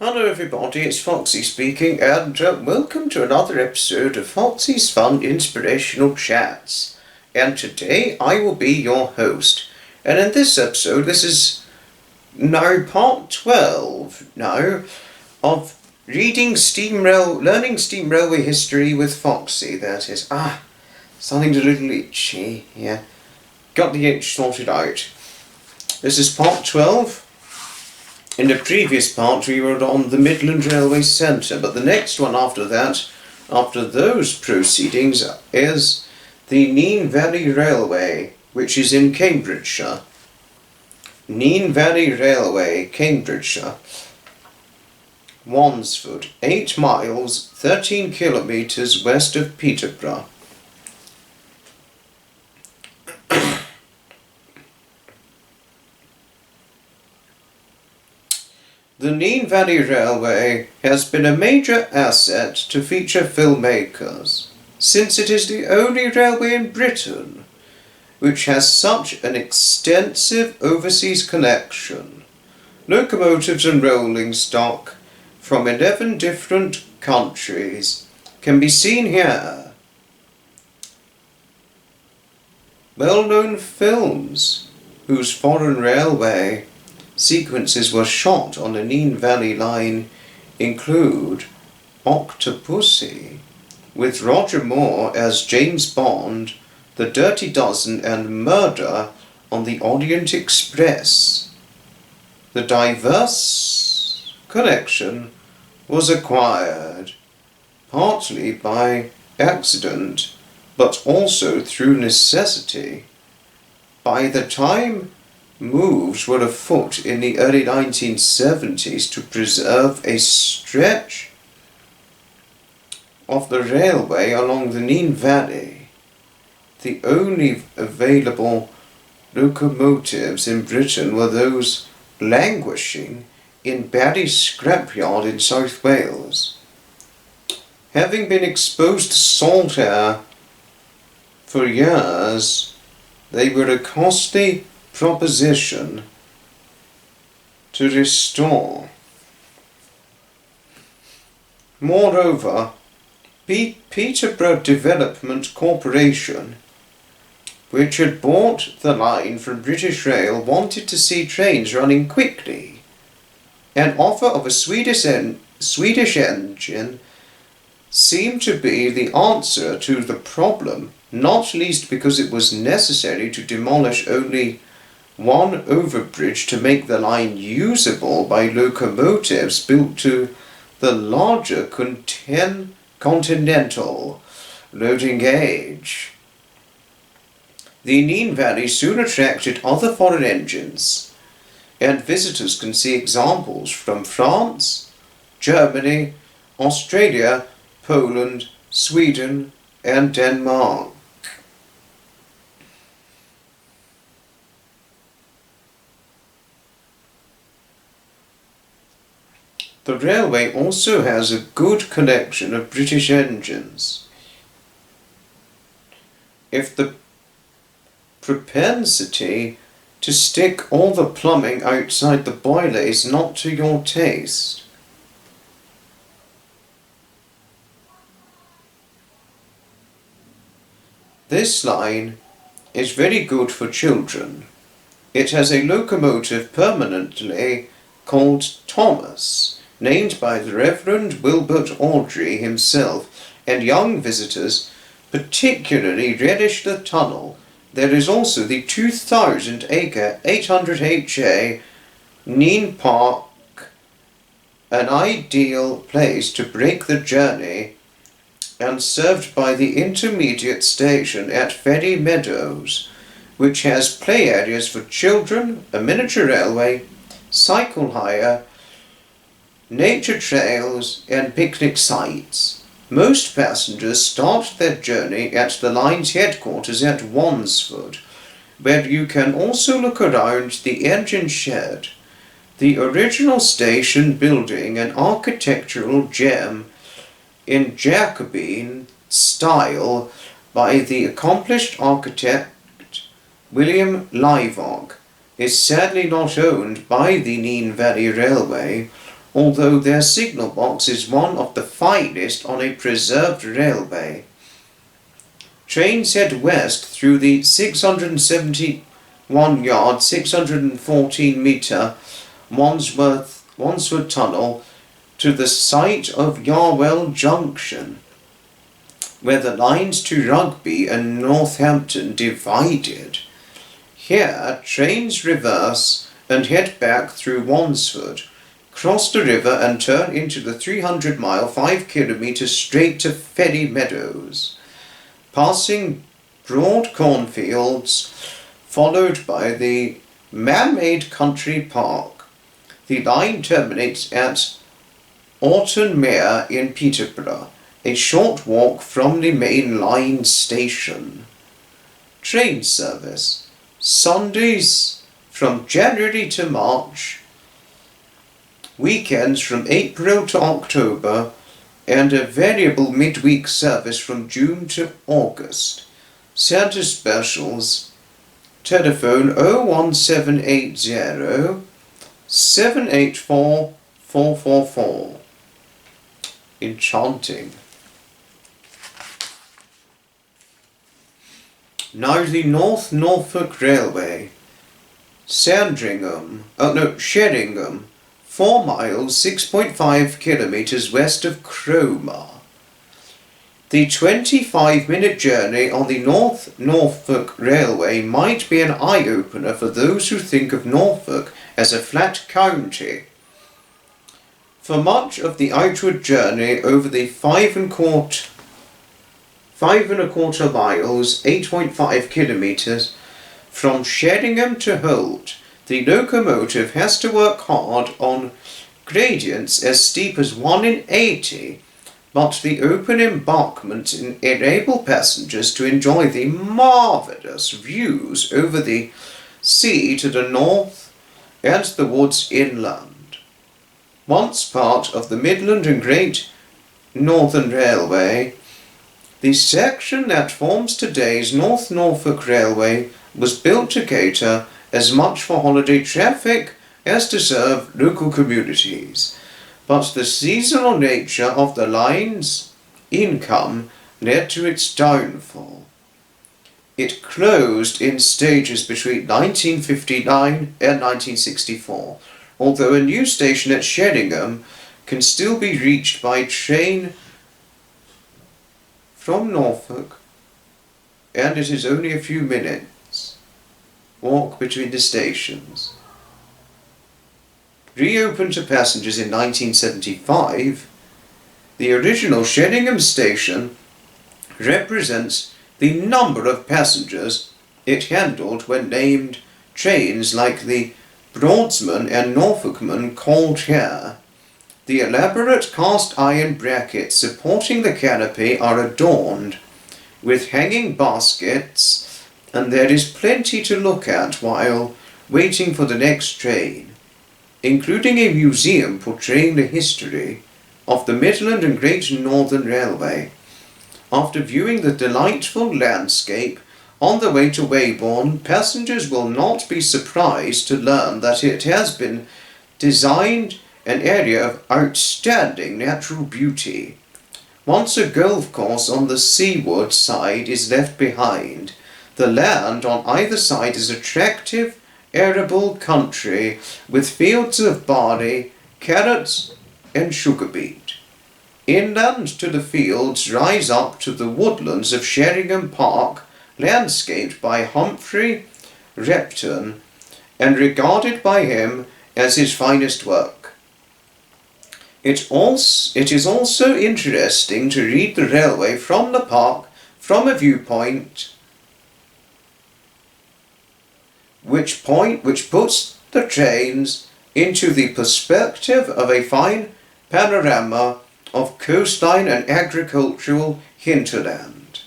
Hello everybody, it's Foxy speaking, and welcome to another episode of Foxy's Fun Inspirational Chats. And today I will be your host. And in this episode, this is now part 12 now of learning steam railway history with Foxy. That is, something's a little itchy, yeah. Got the itch sorted out. This is part 12. In the previous part we were on the Midland Railway Centre, but the next one after that, after those proceedings, is the Nene Valley Railway, which is in Cambridgeshire. Nene Valley Railway, Cambridgeshire. Wansford, 8 miles, 13 kilometres west of Peterborough. The Nene Valley Railway has been a major asset to feature filmmakers, since it is the only railway in Britain which has such an extensive overseas connection. Locomotives and rolling stock from 11 different countries can be seen here. Well-known films whose foreign railway sequences were shot on the Nene Valley line include Octopussy, with Roger Moore as James Bond, The Dirty Dozen, and Murder on the Orient Express. The diverse collection was acquired partly by accident but also through necessity. By the time moves were afoot in the early 1970s to preserve a stretch of the railway along the Nene Valley. The only available locomotives in Britain were those languishing in Barry's scrapyard in South Wales. Having been exposed to salt air for years, they were a costly proposition to restore. Moreover, Peterborough Development Corporation, which had bought the line from British Rail, wanted to see trains running quickly. An offer of a Swedish engine seemed to be the answer to the problem, not least because it was necessary to demolish only one overbridge to make the line usable by locomotives built to the larger continental loading gauge. The Nene Valley soon attracted other foreign engines, and visitors can see examples from France, Germany, Australia, Poland, Sweden, and Denmark. The railway also has a good collection of British engines. If the propensity to stick all the plumbing outside the boiler is not to your taste, this line is very good for children. It has a locomotive permanently called Thomas, named by the Reverend Wilbert Awdry himself, and young visitors particularly relish the tunnel. There is also the 2,000-acre 800 HA Nene Park, an ideal place to break the journey, and served by the intermediate station at Ferry Meadows, which has play areas for children, a miniature railway, cycle hire, nature trails, and picnic sites. Most passengers start their journey at the line's headquarters at Wansford, where you can also look around the engine shed, the original station building, an architectural gem in Jacobean style by the accomplished architect William Liveock, is sadly not owned by the Nene Valley Railway, although their signal box is one of the finest on a preserved railway. Trains head west through the 671-yard, 614-metre Wandsworth Tunnel to the site of Yarwell Junction, where the lines to Rugby and Northampton divided. Here, trains reverse and head back through Wandsworth, cross the river and turn into the 300-mile, 5-kilometre straight to Ferry Meadows, passing broad cornfields, followed by the man-made country park. The line terminates at Orton Mere in Peterborough, a short walk from the main line station. Train service. Sundays from January to March, weekends from April to October, and a variable midweek service from June to August. Santa specials. Telephone 01780 784 444. Enchanting. Now the North Norfolk Railway. Sheringham, 4 miles, 6.5 kilometres west of Cromer. The 25-minute journey on the North Norfolk Railway might be an eye-opener for those who think of Norfolk as a flat county. For much of the outward journey over the 5.25 miles, 8.5 kilometres, from Sheringham to Holt, the locomotive has to work hard on gradients as steep as 1 in 80, but the open embankments enable passengers to enjoy the marvellous views over the sea to the north and the woods inland. Once part of the Midland and Great Northern Railway, the section that forms today's North Norfolk Railway was built to cater as much for holiday traffic as to serve local communities, but the seasonal nature of the line's income led to its downfall. It closed in stages between 1959 and 1964, although a new station at Sheringham can still be reached by train from Norfolk, and it is only a few minutes walk between the stations. Reopened to passengers in 1975, the original Sheringham station represents the number of passengers it handled when named trains like the Broadsman and Norfolkman called here. The elaborate cast iron brackets supporting the canopy are adorned with hanging baskets, and there is plenty to look at while waiting for the next train, including a museum portraying the history of the Midland and Great Northern Railway. After viewing the delightful landscape on the way to Weybourne, passengers will not be surprised to learn that it has been designed an area of outstanding natural beauty. Once a golf course on the seaward side is left behind, the land on either side is attractive, arable country with fields of barley, carrots, and sugar beet. Inland to the fields rise up to the woodlands of Sheringham Park, landscaped by Humphrey Repton and regarded by him as his finest work. It is also interesting to read the railway from the park from a viewpoint which puts the trains into the perspective of a fine panorama of coastline and agricultural hinterland.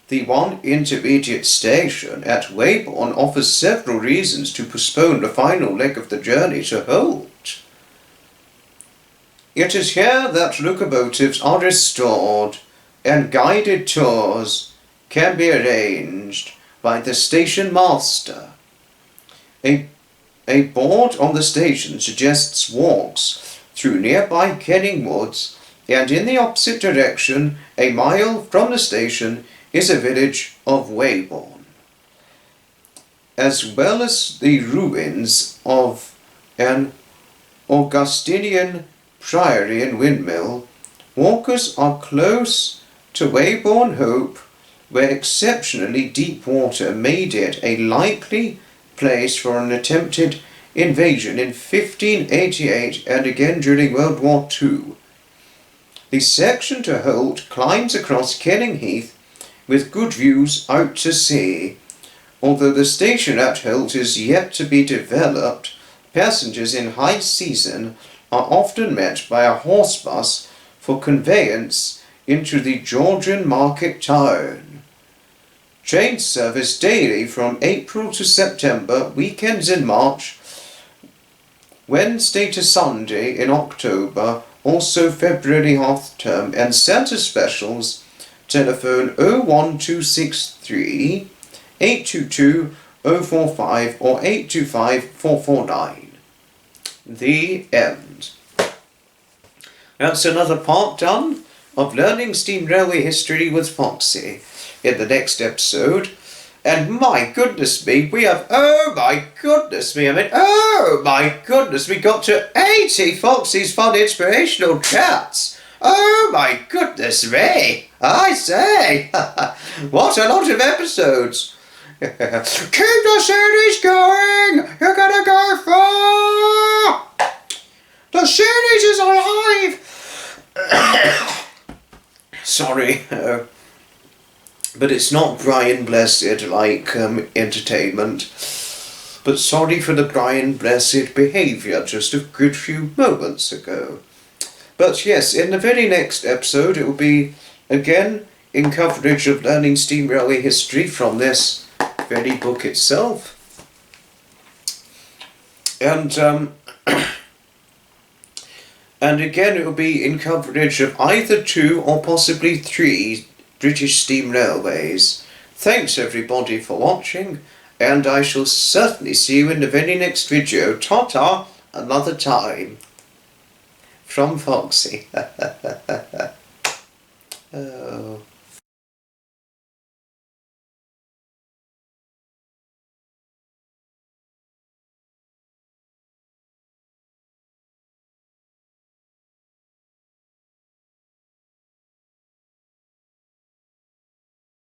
The one intermediate station at Weybourne offers several reasons to postpone the final leg of the journey to Holt. It is here that locomotives are restored and guided tours can be arranged by the station master. A board on the station suggests walks through nearby Kenning Woods, and in the opposite direction, a mile from the station, is a village of Weybourne, as well as the ruins of an Augustinian priory and windmill. Walkers are close to Weybourne Hope, where exceptionally deep water made it a likely place for an attempted invasion in 1588 and again during World War II. The section to Holt climbs across Kenning Heath with good views out to sea. Although the station at Holt is yet to be developed, passengers in high season are often met by a horse bus for conveyance into the Georgian market town. Trains service daily from April to September, weekends in March, Wednesday to Sunday in October, also February half term, and Santa specials. Telephone 01263 822 045 or 825 449. The end. That's another part done of Learning Steam Railway History with Foxy. In the next episode, and my goodness me, we have, oh my goodness me, we got to 80 Foxy's Fun Inspirational Chats. Oh my goodness me, I say, what a lot of episodes. Keep the series going, you're gonna go far. The series is alive. Sorry, but it's not Brian Blessed like entertainment. But sorry for the Brian Blessed behaviour just a good few moments ago. But yes, in the very next episode it will be again in coverage of Learning Steam Railway History from this very book itself. And and again it will be in coverage of either 2 or possibly 3 British Steam Railways. Thanks everybody for watching, and I shall certainly see you in the very next video. Ta-ta, another time. From Foxy.